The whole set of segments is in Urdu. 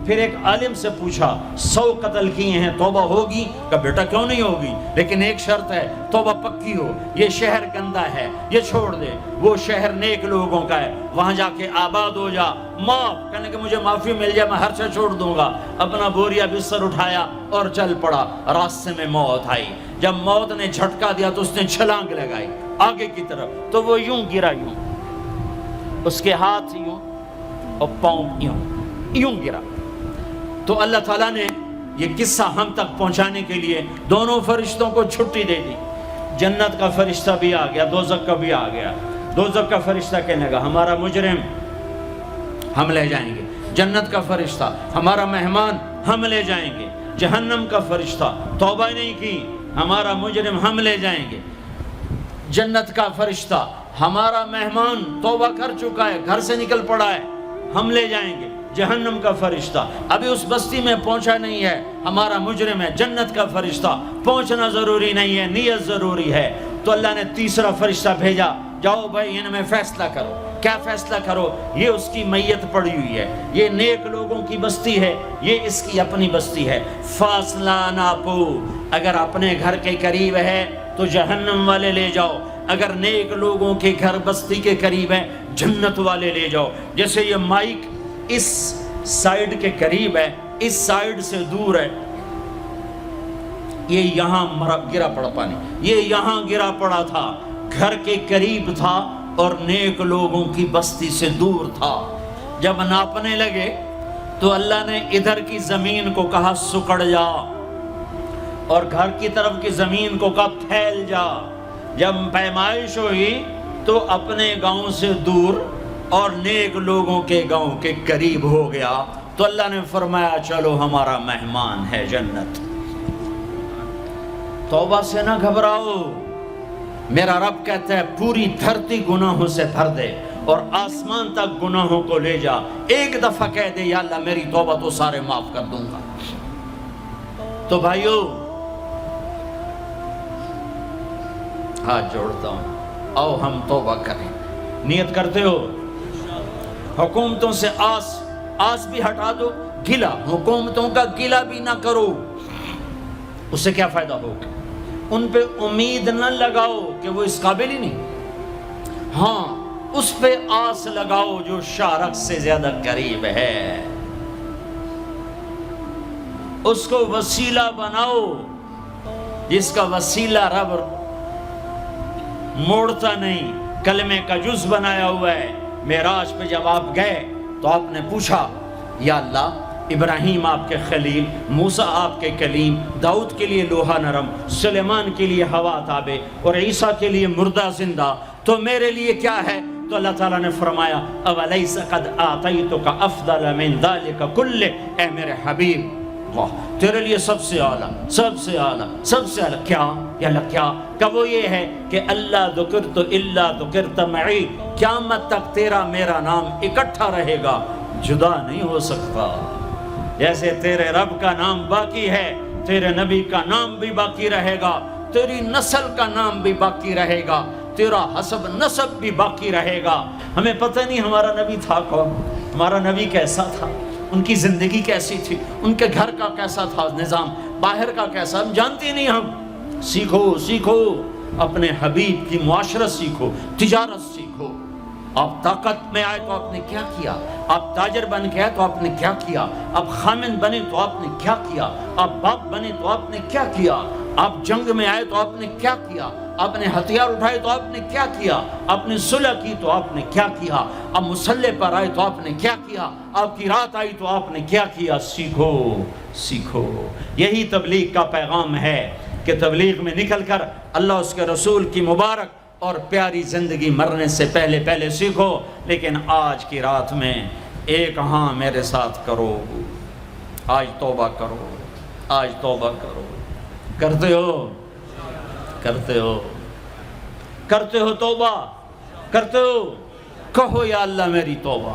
پھر ایک عالم سے پوچھا 100 قتل کیے ہیں توبہ ہوگی؟ کہا بیٹا کیوں نہیں ہوگی، لیکن ایک شرط ہے توبہ پکی ہو، یہ شہر گندا ہے یہ چھوڑ دے، وہ شہر نیک لوگوں کا ہے وہاں جا کے آباد ہو جا، معاف کہنے کہ مجھے معافی مل جائے میں ہر شے چھوڑ دوں گا۔ اپنا بوریا بستر اٹھایا اور چل پڑا۔ راستے میں موت آئی، جب موت نے جھٹکا دیا تو اس نے چھلانگ لگائی آگے کی طرف، تو وہ یوں گرا، یوں اس کے ہاتھ یوں اور پاؤں یوں گرا۔ تو اللہ تعالیٰ نے یہ قصہ ہم تک پہنچانے کے لیے دونوں فرشتوں کو چھٹی دے دی۔ جنت کا فرشتہ بھی آ گیا، دوزخ کا بھی آ گیا۔ دوزخ کا فرشتہ کہنے لگا ہمارا مجرم ہم لے جائیں گے، جنت کا فرشتہ ہمارا مہمان ہم لے جائیں گے، جہنم کا فرشتہ توبہ نہیں کی ہمارا مجرم ہم لے جائیں گے، جنت کا فرشتہ ہمارا مہمان توبہ کر چکا ہے گھر سے نکل پڑا ہے ہم لے جائیں گے، جہنم کا فرشتہ ابھی اس بستی میں پہنچا نہیں ہے ہمارا مجرم ہے، جنت کا فرشتہ پہنچنا ضروری نہیں ہے نیت ضروری ہے۔ تو اللہ نے تیسرا فرشتہ بھیجا، جاؤ بھائی ان میں فیصلہ کرو۔ کیا فیصلہ کرو؟ یہ اس کی میت پڑی ہوئی ہے، یہ نیک لوگوں کی بستی ہے، یہ اس کی اپنی بستی ہے، فاصلہ ناپو، اگر اپنے گھر کے قریب ہے تو جہنم والے لے جاؤ، اگر نیک لوگوں کے گھر بستی کے قریب ہے جنت والے لے جاؤ۔ جیسے یہ مائک اس سائیڈ کے قریب ہے، اس سائیڈ سے دور ہے، یہ یہاں گرا پڑا پانی، یہ یہاں گرا پڑا تھا، گھر کے قریب تھا اور نیک لوگوں کی بستی سے دور تھا۔ جب ناپنے لگے تو اللہ نے ادھر کی زمین کو کہا سکڑ جا، اور گھر کی طرف کی زمین کو کہا پھیل جا۔ جب پیمائش ہوئی تو اپنے گاؤں سے دور اور نیک لوگوں کے گاؤں کے قریب ہو گیا، تو اللہ نے فرمایا چلو ہمارا مہمان ہے جنت۔ توبہ سے نہ گھبراؤ، میرا رب کہتا ہے پوری دھرتی گناہوں سے بھر دے اور آسمان تک گناہوں کو لے جا، ایک دفعہ کہہ دے یا اللہ میری توبہ تو سارے معاف کر دوں گا۔ تو بھائیو ہاتھ جوڑتا ہوں، آؤ ہم توبہ کریں، نیت کرتے ہو؟ حکومتوں سے آس بھی ہٹا دو، گلہ حکومتوں کا گلہ بھی نہ کرو، اس سے کیا فائدہ ہوگا؟ ان پہ امید نہ لگاؤ کہ وہ اس قابل ہی نہیں، ہاں اس پہ آس لگاؤ جو شارک سے زیادہ قریب ہے، اس کو وسیلہ بناؤ جس کا وسیلہ رب موڑتا نہیں، کلمے کا جز بنایا ہوا ہے۔ معراج پہ جب آپ گئے تو آپ نے پوچھا یا اللہ ابراہیم آپ کے خلیل، موسیٰ آپ کے کلیم، داؤد کے لیے لوہا نرم، سلیمان کے لیے ہوا تابع اور عیسیٰ کے لیے مردہ زندہ، تو میرے لیے کیا ہے؟ تو اللہ تعالیٰ نے فرمایا اولیس قد آتیتک افضل من ذلک کلہ، اے میرے حبیب واہ تیرے لیے سب سے اعلیٰ سب سے اعلیٰ سب سے اعلیٰ کیا؟ یا اللہ کیا؟ کہ وہ یہ ہے کہ اللہ ذکرت الا ذکرت معی، قیامت تک تیرا میرا نام اکٹھا رہے گا، جدا نہیں ہو سکتا۔ جیسے تیرے رب کا نام باقی ہے، تیرے نبی کا نام بھی باقی رہے گا، تیری نسل کا نام بھی باقی رہے گا، تیرا حسب نسب بھی باقی رہے گا۔ ہمیں پتہ نہیں ہمارا نبی تھا کون، ہمارا نبی کیسا تھا، ان کی زندگی کیسی تھی، ان کے گھر کا کیسا تھا نظام، باہر کا کیسا، ہم جانتے نہیں۔ ہم سیکھو اپنے حبیب کی معاشرت سیکھو، تجارت سیکھو۔ آپ طاقت میں آئے تو آپ نے کیا کیا، آپ تاجر بن کے آئے تو آپ نے کیا کیا، آپ خامن بنے تو آپ نے کیا کیا، آپ باپ بنے تو آپ نے کیا کیا، آپ جنگ میں آئے تو آپ نے کیا کیا، آپ نے ہتھیار اٹھائے تو آپ نے کیا کیا، آپ نے صلح کی تو آپ نے کیا کیا، آپ مسلح پر آئے تو آپ نے کیا کیا، آپ کی رات آئی تو آپ نے کیا کیا۔ سیکھو۔ یہی تبلیغ کا پیغام ہے کہ تبلیغ میں نکل کر اللہ اس کے رسول کی مبارک اور پیاری زندگی مرنے سے پہلے سیکھو۔ لیکن آج کی رات میں ایک ہاں میرے ساتھ کرو، آج توبہ کرو، آج توبہ کرو۔ کرتے ہو توبہ، کرتے ہو؟ کہو یا اللہ میری توبہ،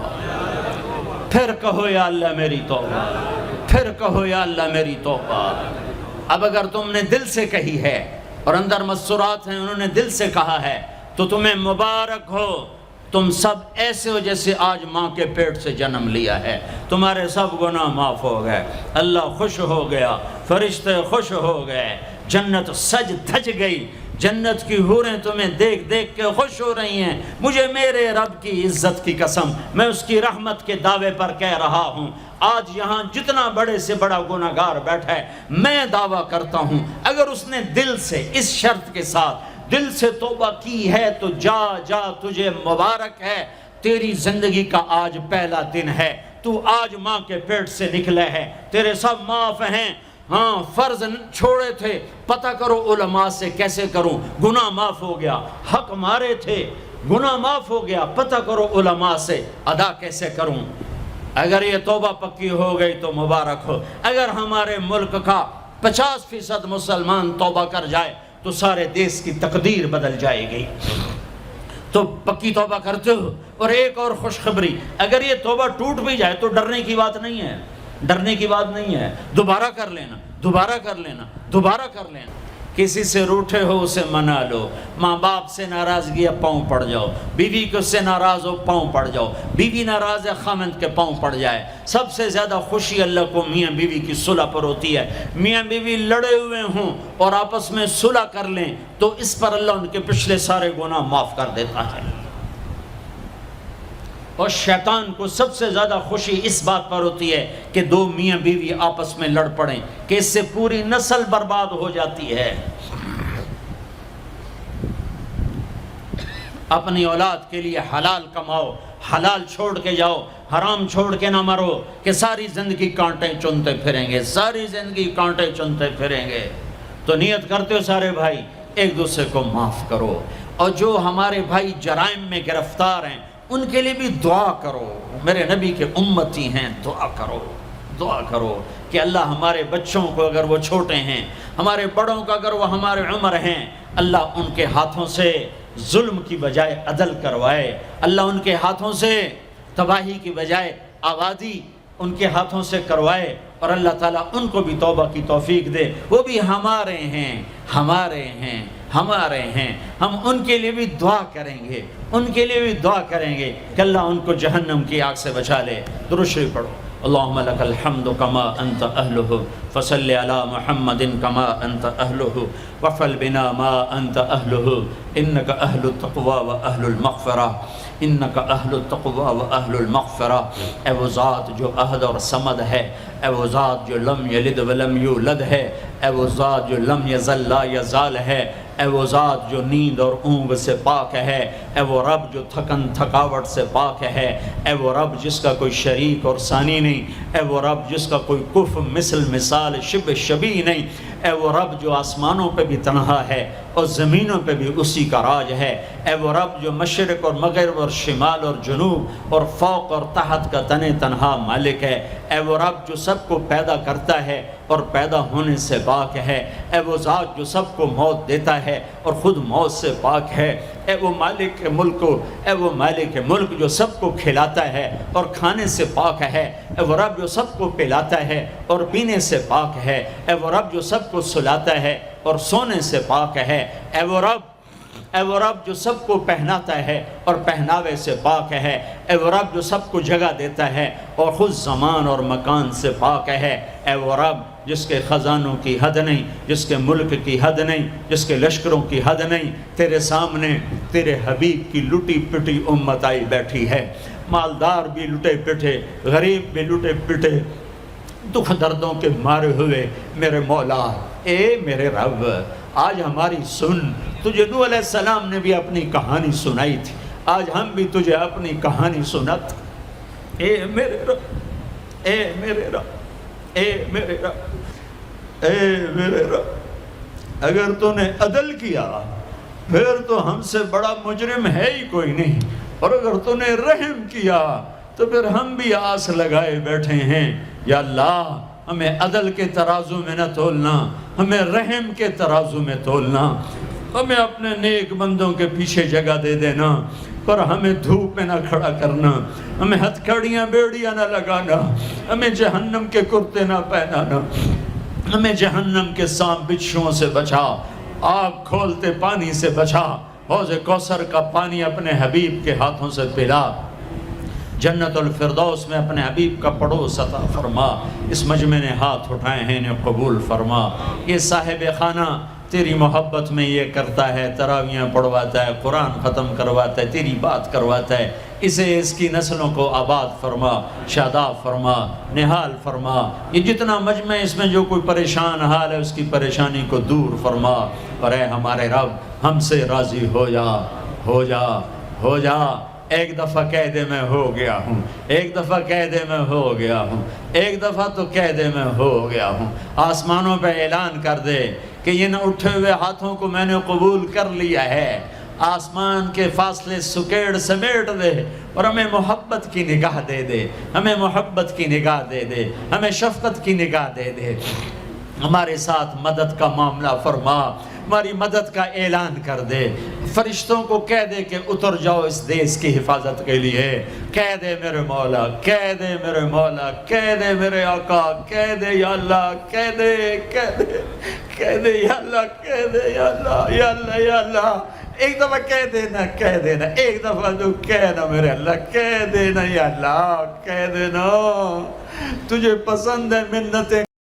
پھر کہو یا اللہ میری توبہ، پھر کہو یا اللہ میری توبہ۔ اب اگر تم نے دل سے کہی ہے اور اندر مسرات ہیں انہوں نے دل سے کہا ہے تو تمہیں مبارک ہو، تم سب ایسے ہو جیسے آج ماں کے پیٹ سے جنم لیا ہے، تمہارے سب گناہ معاف ہو گئے، اللہ خوش ہو گیا، فرشتے خوش ہو گئے، جنت سج دھج گئی، جنت کی حوریں تمہیں دیکھ دیکھ کے خوش ہو رہی ہیں۔ مجھے میرے رب کی عزت کی قسم، میں اس کی رحمت کے دعوے پر کہہ رہا ہوں، آج یہاں جتنا بڑے سے بڑا گناہگار بیٹھا ہے، میں دعویٰ کرتا ہوں اگر اس نے دل سے اس شرط کے ساتھ دل سے توبہ کی ہے تو جا جا، تجھے مبارک ہے، تیری زندگی کا آج پہلا دن ہے، تو آج ماں کے پیٹ سے نکلے ہے، تیرے سب معاف ہیں۔ ہاں فرض چھوڑے تھے، پتہ کرو علماء سے کیسے کروں، گناہ معاف ہو گیا، حق مارے تھے، گناہ معاف ہو گیا، پتہ کرو علماء سے ادا کیسے کروں۔ اگر یہ توبہ پکی ہو گئی تو مبارک ہو۔ اگر ہمارے ملک کا 50% مسلمان توبہ کر جائے تو سارے دیش کی تقدیر بدل جائے گی۔ تو پکی توبہ کرتے ہو۔ اور ایک اور خوشخبری، اگر یہ توبہ ٹوٹ بھی جائے تو ڈرنے کی بات نہیں ہے، ڈرنے کی بات نہیں ہے، دوبارہ کر لینا، دوبارہ کر لینا، دوبارہ کر لینا۔ کسی سے روٹھے ہو اسے منا لو، ماں باپ سے ناراضگی ہے پاؤں پڑ جاؤ، بیوی کو سے ناراض ہو پاؤں پڑ جاؤ، بیوی ناراض ہے خامند کے پاؤں پڑ جائے۔ سب سے زیادہ خوشی اللہ کو میاں بیوی کی صلح پر ہوتی ہے۔ میاں بیوی لڑے ہوئے ہوں اور آپس میں صلح کر لیں تو اس پر اللہ ان کے پچھلے سارے گناہ معاف کر دیتا ہے۔ اور شیطان کو سب سے زیادہ خوشی اس بات پر ہوتی ہے کہ دو میاں بیوی آپس میں لڑ پڑیں، کہ اس سے پوری نسل برباد ہو جاتی ہے۔ اپنی اولاد کے لیے حلال کماؤ، حلال چھوڑ کے جاؤ، حرام چھوڑ کے نہ مرو کہ ساری زندگی کانٹے چنتے پھریں گے، ساری زندگی کانٹے چنتے پھریں گے۔ تو نیت کرتے ہو سارے بھائی ایک دوسرے کو معاف کرو، اور جو ہمارے بھائی جرائم میں گرفتار ہیں ان کے لیے بھی دعا کرو، میرے نبی کے امتی ہیں، دعا کرو، دعا کرو کہ اللہ ہمارے بچوں کو اگر وہ چھوٹے ہیں، ہمارے بڑوں کو اگر وہ ہمارے عمر ہیں، اللہ ان کے ہاتھوں سے ظلم کی بجائے عدل کروائے، اللہ ان کے ہاتھوں سے تباہی کی بجائے آبادی ان کے ہاتھوں سے کروائے، اور اللہ تعالیٰ ان کو بھی توبہ کی توفیق دے۔ وہ بھی ہمارے ہیں، ہمارے ہیں، ہمارے ہیں، ہم ان کے لیے بھی دعا کریں گے، ان کے لیے بھی دعا کریں گے کہ اللہ ان کو جہنم کی آگ سے بچا لے۔ درود شریف پڑھو۔ اللہم لک الحمد کما انت اہلہ فصل علی محمد کما انت اہلہ وفعل بنا ما انت اہلہ انک اہل التقوی و اہل المغفرہ، انک اہل التقوی و اہل المغفرہ۔ اے وہ ذات جو احد اور صمد ہے، اے وہ ذات جو لم یلد ولم یولد ہے، اے وہ ذات جو لم یزل لا یزال ہے، اے وہ ذات جو نیند اور اونگ سے پاک ہے، اے وہ رب جو تھکن تھکاوٹ سے پاک ہے، اے وہ رب جس کا کوئی شریک اور ثانی نہیں، اے وہ رب جس کا کوئی کف مثل مثال شبہ شبیہ نہیں، اے وہ رب جو آسمانوں پہ بھی تنہا ہے اور زمینوں پہ بھی اسی کا راج ہے، اے وہ رب جو مشرق اور مغرب اور شمال اور جنوب اور فوق اور تحت کا تنہا مالک ہے، اے وہ رب جو سب کو پیدا کرتا ہے اور پیدا ہونے سے پاک ہے، اے وہ ذات جو سب کو موت دیتا ہے اور خود موت سے پاک ہے، اے وہ مالک ملک، اے وہ مالک ملک جو سب کو کھلاتا ہے اور کھانے سے پاک ہے، اے وہ رب جو سب کو پلاتا ہے اور پینے سے پاک ہے، اے وہ رب جو سب کو سلاتا ہے اور سونے سے پاک ہے، اے وہ رب جو سب کو پہناتا ہے اور پہناوے سے پاک ہے، اے وہ رب جو سب کو جگہ دیتا ہے اور خود زمان اور مکان سے پاک ہے، اے وہ رب جس کے خزانوں کی حد نہیں، جس کے ملک کی حد نہیں، جس کے لشکروں کی حد نہیں، تیرے سامنے تیرے حبیب کی لٹی پٹی امت آئی بیٹھی ہے، مالدار بھی لٹے پٹے، غریب بھی لٹے پٹے، دکھ دردوں کے مارے ہوئے میرے مولا، اے میرے رب آج ہماری سن۔ تجھے نوح علیہ السلام نے بھی اپنی کہانی سنائی تھی، آج ہم بھی تجھے اپنی کہانی سنت۔ اے میرے رب، اے میرے رب، اے میرے رب، اے میرے رب، اگر تو نے عدل کیا پھر تو ہم سے بڑا مجرم ہے ہی کوئی نہیں، اور اگر تو نے رحم کیا تو پھر ہم بھی آس لگائے بیٹھے ہیں۔ یا اللہ ہمیں عدل کے ترازو میں نہ تولنا، ہمیں رحم کے ترازو میں تولنا، ہمیں اپنے نیک بندوں کے پیچھے جگہ دے دینا، پر ہمیں دھوپ میں نہ کھڑا کرنا، ہمیں ہتھکڑیاں بیڑیاں نہ لگانا، ہمیں جہنم کے کرتے نہ پہنانا، ہمیں جہنم کے سانپ بچھوؤں سے بچا، آگ کھولتے پانی سے بچا، حوض کوثر کا پانی اپنے حبیب کے ہاتھوں سے پلا، جنت الفردوس میں اپنے حبیب کا پڑوس عطا فرما۔ اس مجمع نے ہاتھ اٹھائے ہیں انہیں قبول فرما۔ یہ صاحب خانہ تیری محبت میں یہ کرتا ہے، تراویاں پڑھواتا ہے، قرآن ختم کرواتا ہے، تیری بات کرواتا ہے، اسے اس کی نسلوں کو آباد فرما، شاداب فرما، نحال فرما۔ یہ جتنا مجمع اس میں جو کوئی پریشان حال ہے اس کی پریشانی کو دور فرما، اور اے ہمارے رب ہم سے راضی ہو جا، ہو جا، ہو جا۔ ایک دفعہ کہہ دے میں ہو گیا ہوں، ایک دفعہ کہہ دے میں ہو گیا ہوں، ایک دفعہ تو کہہ دے میں ہو گیا ہوں۔ آسمانوں پہ اعلان کر دے کہ ان اٹھے ہوئے ہاتھوں کو میں نے قبول کر لیا ہے۔ آسمان کے فاصلے سکیڑ سمیٹ دے اور ہمیں محبت کی نگاہ دے دے، ہمیں محبت کی نگاہ دے دے، ہمیں شفقت کی نگاہ دے دے۔ ہمارے ساتھ مدد کا معاملہ فرما، ہماری مدد کا اعلان کر دے۔ فرشتوں کو کہہ دے کہ اتر جاؤ اس دیس کی حفاظت کے لیے۔ کہہ دے میرے مولا، کہہ دے میرے مولا، کہہ دے میرے آقا، کہہ دے یا اللہ، کہہ دے، کہہ دے، کہہ دے یا اللہ، کہہ دے یا اللہ، یا اللہ، یا اللہ۔ ایک دفعہ کہہ دینا، کہہ دینا، ایک دفعہ تو کہنا میرے اللہ، کہہ دینا یا اللہ، کہہ دینا۔ تجھے پسند ہے منتیں